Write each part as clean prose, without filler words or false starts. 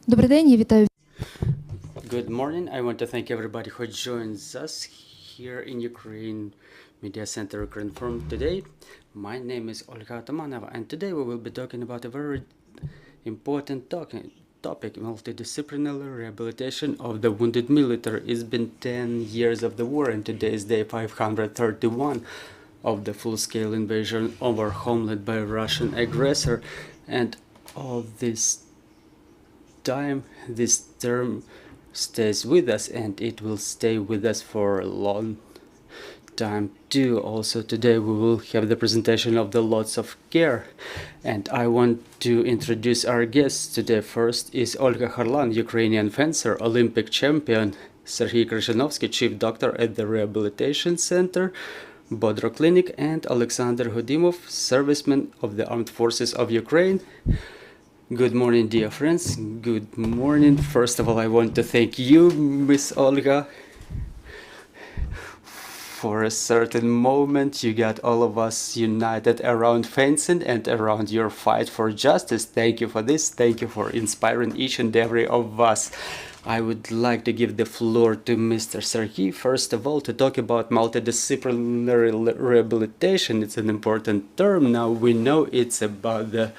Добрий день, я вітаю. Good morning. I want to thank everybody who joins us here in Ukraine Media Center Ukrinform today. My name is Olga Harlan, and today we will be talking about a very important topic, multidisciplinary rehabilitation of the wounded military. It's been 10 years of the war, and today is day 531 of the full-scale invasion of our homeland by a Russian aggressor. And all this time, this term stays with us, and it will stay with us for a long time too. Also today we will have the presentation of the lots of care, and I want to introduce our guests today. First is Olga Harlan, Ukrainian fencer, Olympic champion, Serhiy Kryzhanovskyi, chief doctor at the rehabilitation center Bodro Clinic, and Oleksandr Gudimov, serviceman of the armed forces of Ukraine. Good morning, dear friends. Good morning. First of all, I want to thank you, Miss Olga. For a certain moment, you got all of us united around fencing and around your fight for justice. Thank you for this. Thank you for inspiring each and every of us. I would like to give the floor to Mr. Serhiy, first of all, to talk about multidisciplinary rehabilitation. It's an important term. Now we know it's about the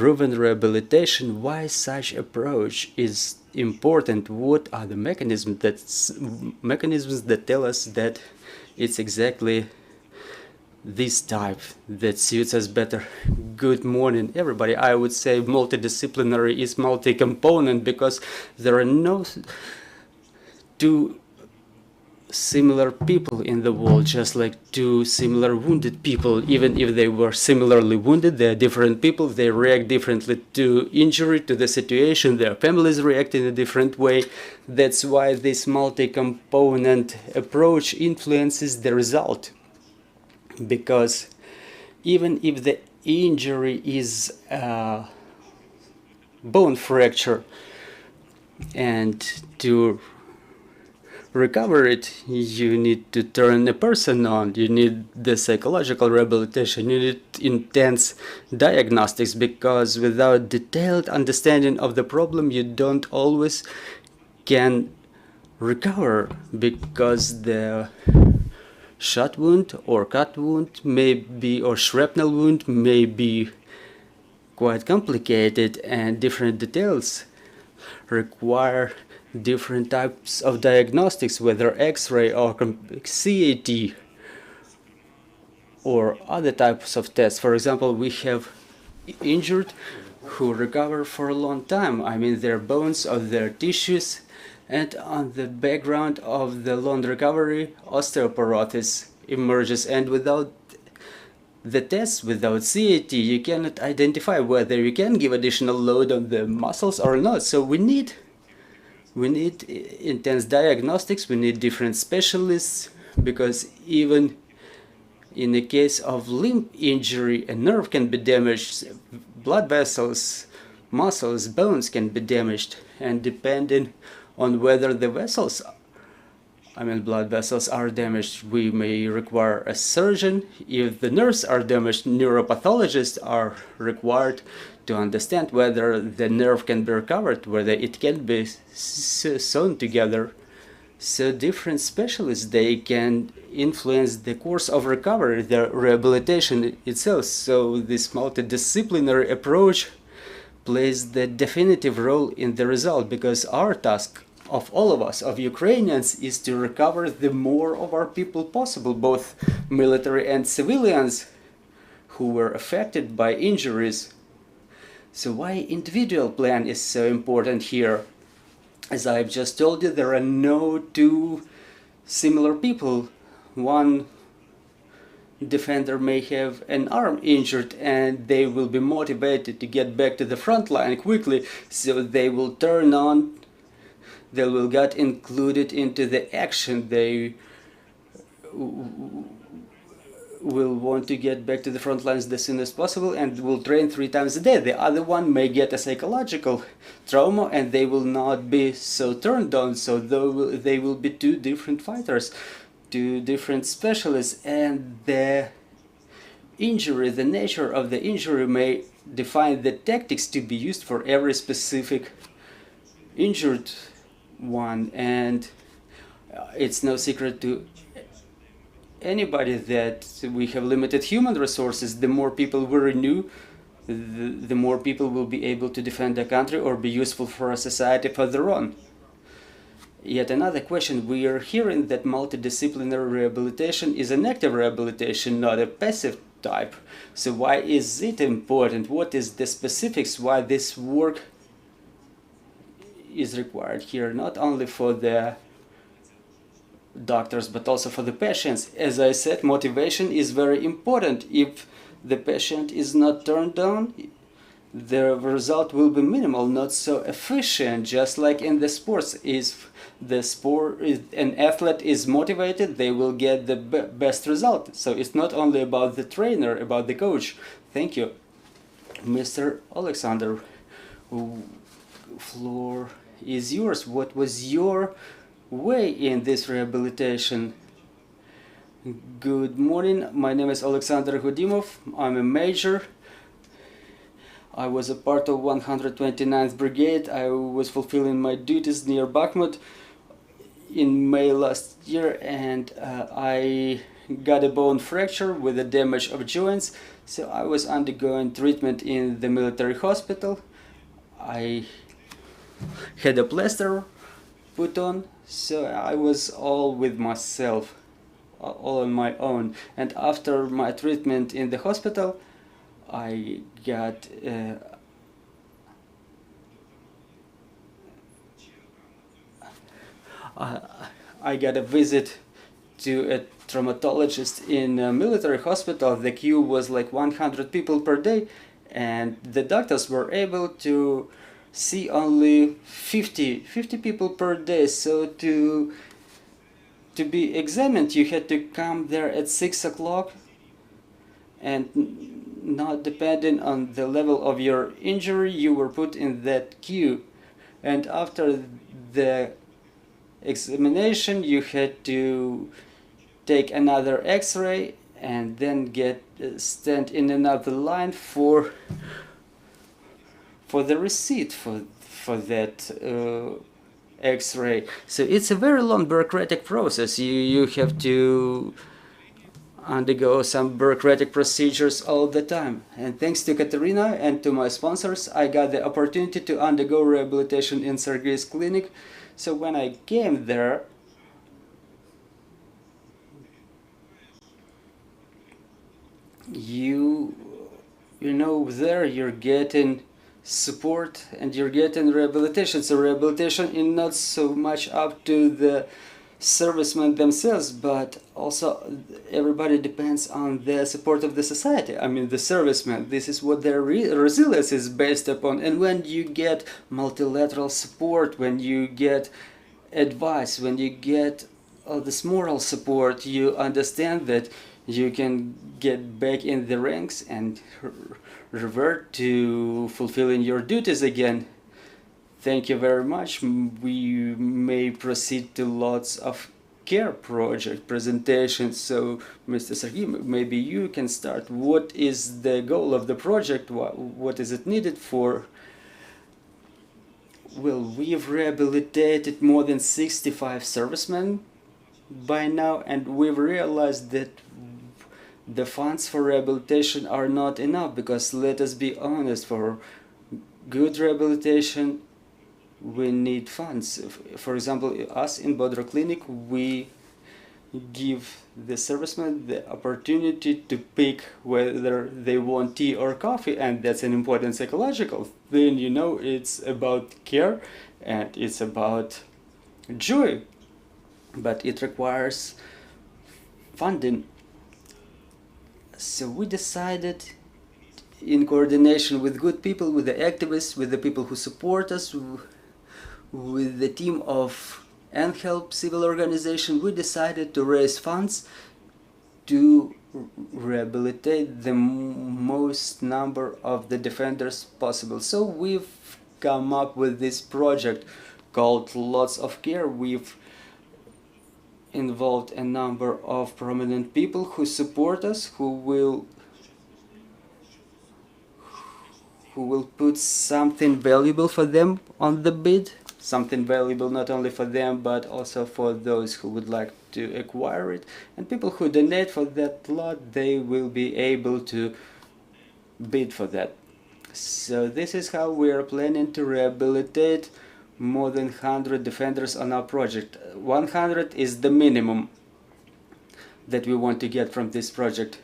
proven rehabilitation. Why such approach is important? What are the mechanisms that tell us that it's exactly this type that suits us better? Good morning, everybody. I would say multidisciplinary is multi-component because there are no two similar people in the world, just like two similar wounded people. Even if they were similarly wounded, they are different people. They react differently to injury, to the situation. Their families react in a different way. That's why this multi-component approach influences the result. Because even if the injury is a bone fracture, and to recover it, you need to turn a person on. You need the psychological rehabilitation. You need intense diagnostics, because without detailed understanding of the problem, you don't always can recover, because the shot wound or cut wound may be, or shrapnel wound may be quite complicated, and different details require different types of diagnostics, whether X-ray or CAT or other types of tests. For example, we have injured who recover for a long time. I mean, their bones or their tissues, and on the background of the long recovery, osteoporosis emerges, and without the test, without CAT, you cannot identify whether you can give additional load on the muscles or not. So we need intense diagnostics. We need different specialists, because even in the case of limb injury, a nerve can be damaged, blood vessels, muscles, bones can be damaged, and depending on whether the blood vessels are damaged, we may require a surgeon. If the nerves are damaged, neuropathologists are required to understand whether the nerve can be recovered, whether it can be sewn together. So different specialists, they can influence the course of recovery, the rehabilitation itself. So this multidisciplinary approach plays the definitive role in the result, because our task of all of us, of Ukrainians, is to recover the more of our people possible, both military and civilians who were affected by injuries. So why individual plan is so important here? As I've just told you, there are no two similar people. One defender may have an arm injured, and they will be motivated to get back to the front line quickly, so they will turn on, they will get included into the action. They will want to get back to the front lines as soon as possible, and will train 3 times a day. The other one may get a psychological trauma, and they will not be so turned on. So they will be two different fighters, two different specialists, and the injury, the nature of the injury may define the tactics to be used for every specific injured one, and it's no secret to anybody that we have limited human resources. The more people we renew, the more people will be able to defend the country or be useful for a society further on. Yet another question, we are hearing that multidisciplinary rehabilitation is an active rehabilitation, not a passive type. So why is it important? What is the specifics why this work is required here, not only for the doctors but also for the patients? As I said, motivation is very important. If the patient is not turned on, the result will be minimal, not so efficient. Just like in the sports, an athlete is motivated, they will get the best result. So it's not only about the trainer, about the coach. Thank you. Mr. Oleksandr, floor is yours. What was your way in this rehabilitation? Good morning, my name is Oleksandr Gudimov. I'm a major. I was a part of 129th Brigade. I was fulfilling my duties near Bakhmut in May last year, and I got a bone fracture with a damage of joints. So I was undergoing treatment in the military hospital. I had a plaster put on, so I was all with myself, all on my own. And after my treatment in the hospital, I got a visit to a traumatologist in a military hospital. The queue was like 100 people per day, and the doctors were able to see only 50 people per day. So to be examined, you had to come there at 6 o'clock, and not depending on the level of your injury, you were put in that queue. And after the examination, you had to take another x-ray and then stand in another line for the receipt for that x-ray. So it's a very long bureaucratic process. You have to undergo some bureaucratic procedures all the time. And thanks to Katerina and to my sponsors, I got the opportunity to undergo rehabilitation in Serhiy's clinic. So when I came there, you know, there you're getting support and you're getting rehabilitation. So rehabilitation is not so much up to the servicemen themselves, but also everybody depends on the support of the society. I mean, the servicemen, this is what their resilience is based upon. And when you get multilateral support, when you get advice, when you get all this moral support, you understand that you can get back in the ranks and revert to fulfilling your duties again. Thank you very much. We may proceed to lots of care project presentations. So, Mr. Serhiy, maybe you can start. What is the goal of the project? What is it needed for? Well, we've rehabilitated more than 65 servicemen by now, and we've realized that the funds for rehabilitation are not enough, because let us be honest, for good rehabilitation we need funds. For example, us in Bodro Clinic, we give the servicemen the opportunity to pick whether they want tea or coffee, and that's an important psychological thing. You know, it's about care and it's about joy, but it requires funding. So we decided, in coordination with good people, with the activists, with the people who support us, with the team of NHelp civil organization, we decided to raise funds to rehabilitate the most number of the defenders possible. So we've come up with this project called Lots of Care. We've involved a number of prominent people who support us, who will put something valuable for them on the bid. something valuable not only for them but also for those who would like to acquire it, and people who donate for that lot, they will be able to bid for that. So this is how we are planning to rehabilitate more than 100 defenders on our project. 100 is the minimum that we want to get from this project.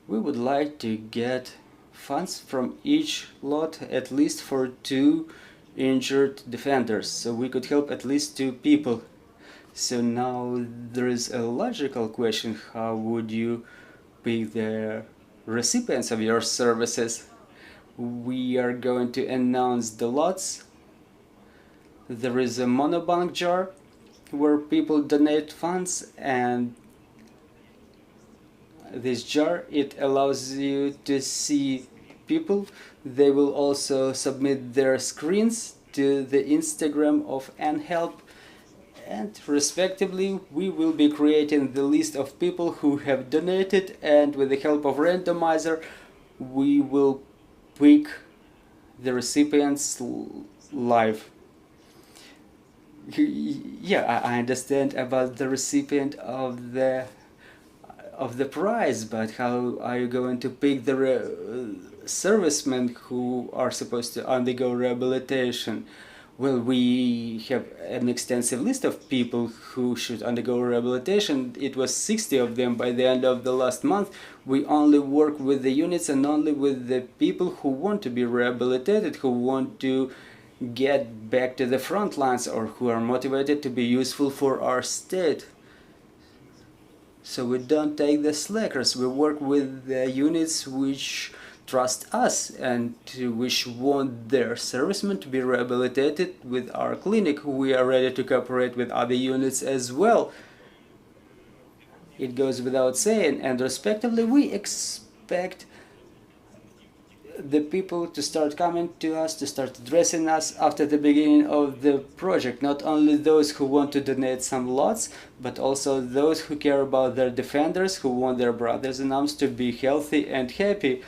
We would like to get funds from each lot at least for 2 injured defenders, so we could help at least 2 people. So now there is a logical question: how would you pick the recipients of your services? We are going to announce the lots. There is a monobank jar where people donate funds, and this jar, it allows you to see people. They will also submit their screens to the Instagram of nHelp, and respectively we will be creating the list of people who have donated, and with the help of randomizer we will pick the recipients live. Yeah, I understand about the recipient of the prize, but how are you going to pick the servicemen who are supposed to undergo rehabilitation? Well, we have an extensive list of people who should undergo rehabilitation. It was 60 of them by the end of the last month. We only work with the units and only with the people who want to be rehabilitated, who want to get back to the front lines, or who are motivated to be useful for our state. So we don't take the slackers. We work with the units which trust us and which want their servicemen to be rehabilitated with our clinic. We are ready to cooperate with other units as well. It goes without saying, and respectively we expect the people to start coming to us, to start addressing us after the beginning of the project. Not only those who want to donate some lots, but also those who care about their defenders, who want their brothers in arms to be healthy and happy.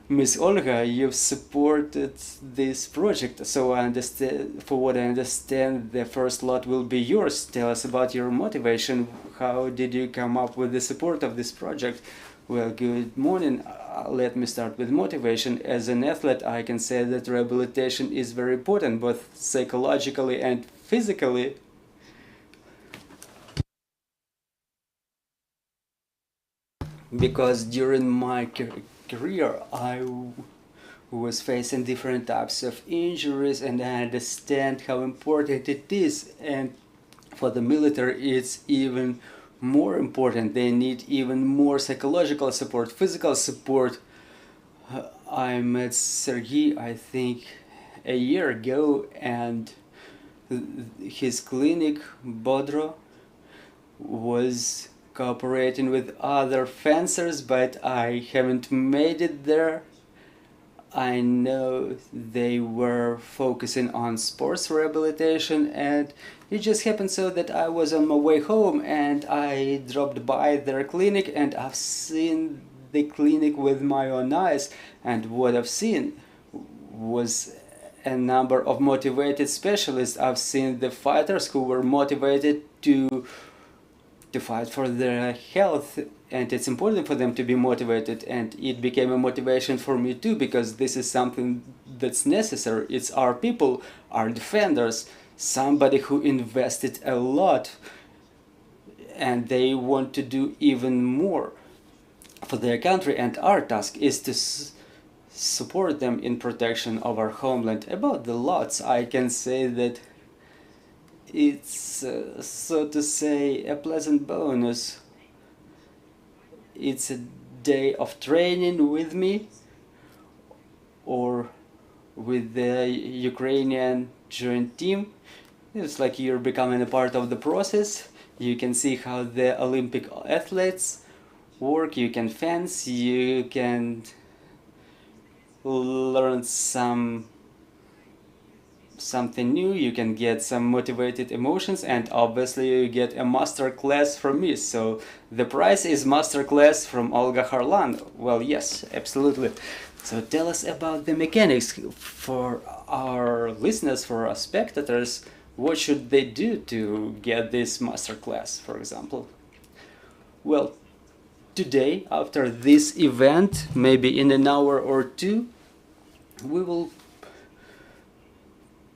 Miss Olga, you've supported this project, so I understand, for what I understand, the first lot will be yours. Tell us about your motivation. How did you come up with the support of this project? Well, good morning. Let me start with motivation. As an athlete, I can say that rehabilitation is very important, both psychologically and physically. Because during my career, I was facing different types of injuries, and I understand how important it is. And for the military, it's even more important. They need even more psychological support, physical support. I met Serhiy, I think, a year ago, and his clinic, Bodro, was cooperating with other fencers, but I haven't made it there. I know they were focusing on sports rehabilitation, and it just happened so that I was on my way home and I dropped by their clinic, and I've seen the clinic with my own eyes, and what I've seen was a number of motivated specialists. I've seen the fighters who were motivated to fight for their health, and it's important for them to be motivated, and it became a motivation for me too, because this is something that's necessary. It's our people, our defenders, somebody who invested a lot, and they want to do even more for their country, and our task is to support them in protection of our homeland. About the lots, I can say that it's, so to say, a pleasant bonus. It's a day of training with me or with the Ukrainian joint team. It's like you're becoming a part of the process. You can see how the Olympic athletes work. You can fence, you can learn some something new, you can get some motivated emotions, and obviously you get a master class from me. So the price is master class from Olga Harlan. Well, yes, absolutely. So tell us about the mechanics for our listeners, for our spectators. What should they do to get this master class, for example? Well, today, after this event, maybe in an hour or two, we will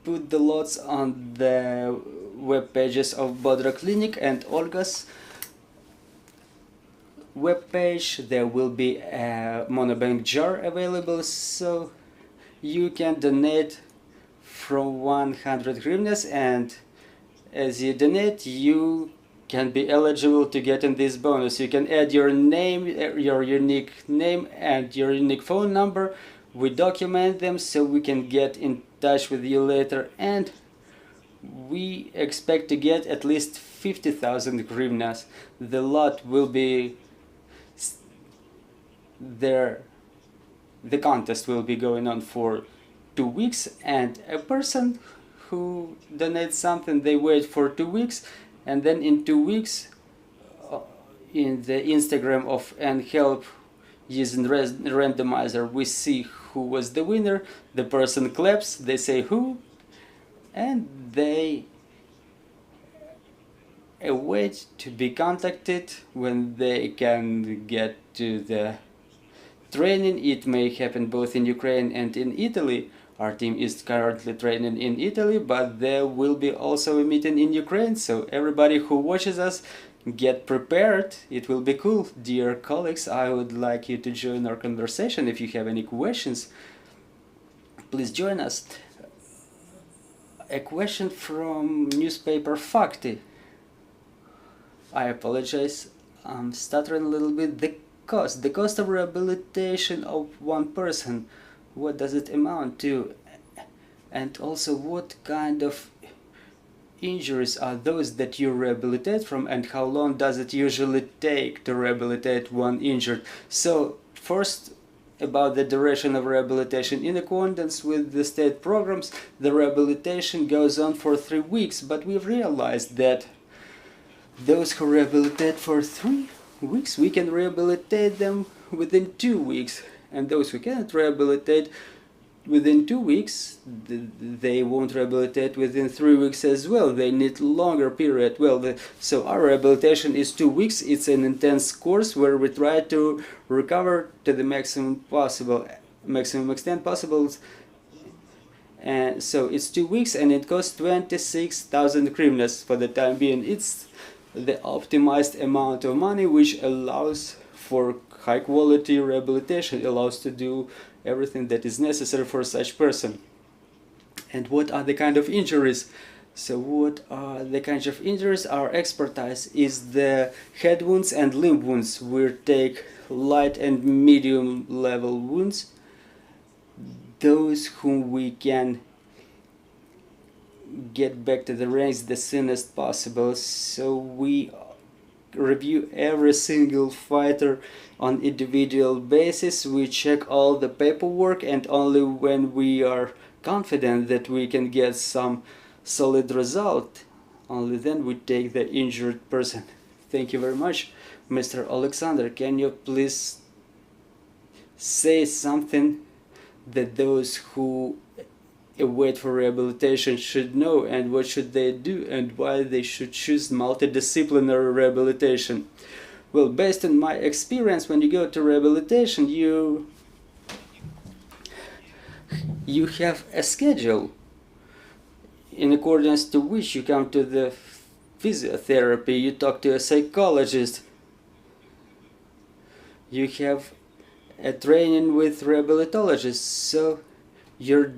put the lots on the web pages of Bodra Clinic and Olga's web page. There will be a monobank jar available, so you can donate from 100 hryvnias, and as you donate, you can be eligible to get in this bonus. You can add your name, your unique name and your unique phone number. We document them so we can get in touch with you later, and we expect to get at least 50,000 hryvnias. The lot will be there. The contest will be going on for 2 weeks, and a person who donates something, they wait for 2 weeks, and then in 2 weeks in the Instagram of nHelp, using randomizer, we see who was the winner. The person claps, they say who, and they await to be contacted when they can get to the training. It may happen both in Ukraine and in Italy. Our team is currently training in Italy, but there will be also a meeting in Ukraine, so everybody who watches us, get prepared. It will be cool. Dear colleagues, I would like you to join our conversation. If you have any questions, please join us. A question from newspaper Fakti. I apologize, I'm stuttering a little bit. The cost of rehabilitation of one person, what does it amount to? And also, what kind of injuries are those that you rehabilitate from, and how long does it usually take to rehabilitate one injured? So first, about the duration of rehabilitation. In accordance with the state programs, the rehabilitation goes on for 3 weeks, but we've realized that those who rehabilitate for 3 weeks, we can rehabilitate them within 2 weeks, and those who cannot rehabilitate within 2 weeks, they won't rehabilitate within 3 weeks as well. They need longer period. Well, so our rehabilitation is 2 weeks. It's an intense course where we try to recover to the maximum extent possible. And so it's 2 weeks, and it costs 26,000 hryvnias for the time being. It's the optimized amount of money, which allows for high quality rehabilitation, allows to do everything that is necessary for such person. And what are the kind of injuries? So what are the kinds of injuries? Our expertise is the head wounds and limb wounds. We take light and medium level wounds, those whom we can get back to the range the soonest possible. So we review every single fighter on individual basis. We check all the paperwork, and only when we are confident that we can get some solid result, only then we take the injured person. Thank you very much. Mr. Oleksandr, can you please say something that those who await for rehabilitation should know, and what should they do, and why they should choose multidisciplinary rehabilitation? Well, based on my experience, when you go to rehabilitation, you have a schedule in accordance to which you come to the physiotherapy, you talk to a psychologist, you have a training with rehabilitologists, so your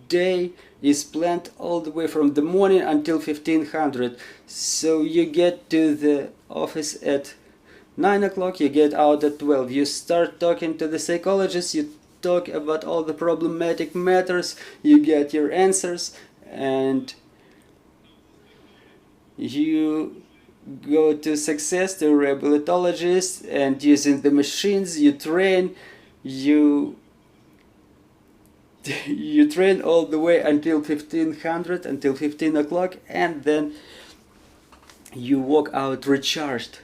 day is planned all the way from the morning until 1500. So you get to the office at 9 o'clock, you get out at 12. You start talking to the psychologist, you talk about all the problematic matters, you get your answers, and you go to success to rehabilitologist, and using the machines you train, you you train all the way until 1500, until 15 o'clock, and then you walk out recharged.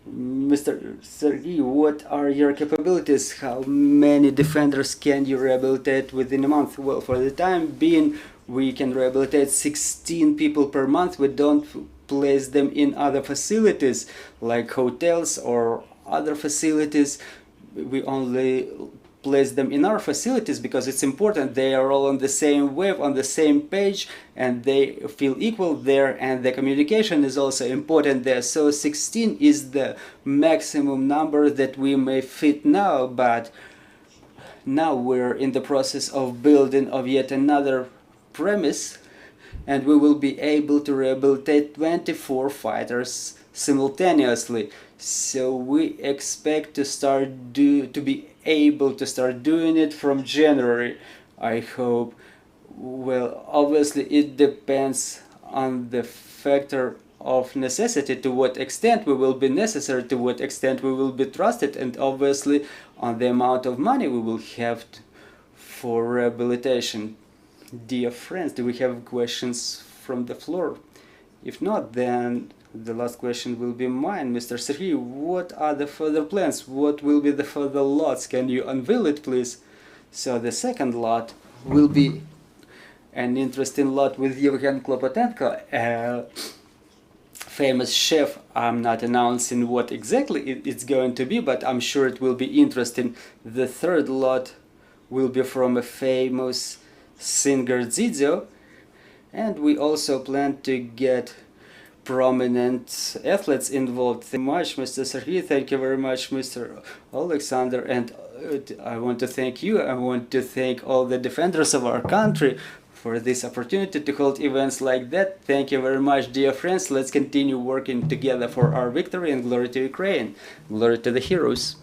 Mr. Serhiy, what are your capabilities? How many defenders can you rehabilitate within a month? Well, for the time being, we can rehabilitate 16 people per month. We don't place them in other facilities like hotels or other facilities. We only place them in our facilities because it's important. They are all on the same wave, on the same page, and they feel equal there, and the communication is also important there. So 16 is the maximum number that we may fit now, but now we're in the process of building of yet another premise, and we will be able to rehabilitate 24 fighters simultaneously. So we expect to be able to start doing it from January, I hope. Well, obviously it depends on the factor of necessity, to what extent we will be necessary, to what extent we will be trusted, and obviously on the amount of money we will have for rehabilitation. Dear friends, do we have questions from the floor? If not, then the last question will be mine. Mr. Serhiy, what are the further plans? What will be the further lots? Can you unveil it, please? So the second lot will be an interesting lot with Yevgen Klopotenko, a famous chef. I'm not announcing what exactly it's going to be, but I'm sure it will be interesting. The third lot will be from a famous singer Zizo, and we also plan to get prominent athletes involved. Thank you very much, Mr. Serhiy. Thank you very much, Mr. Oleksandr. And I want to thank you. I want to thank all the defenders of our country for this opportunity to hold events like that. Thank you very much, dear friends. Let's continue working together for our victory, and glory to Ukraine. Glory to the heroes.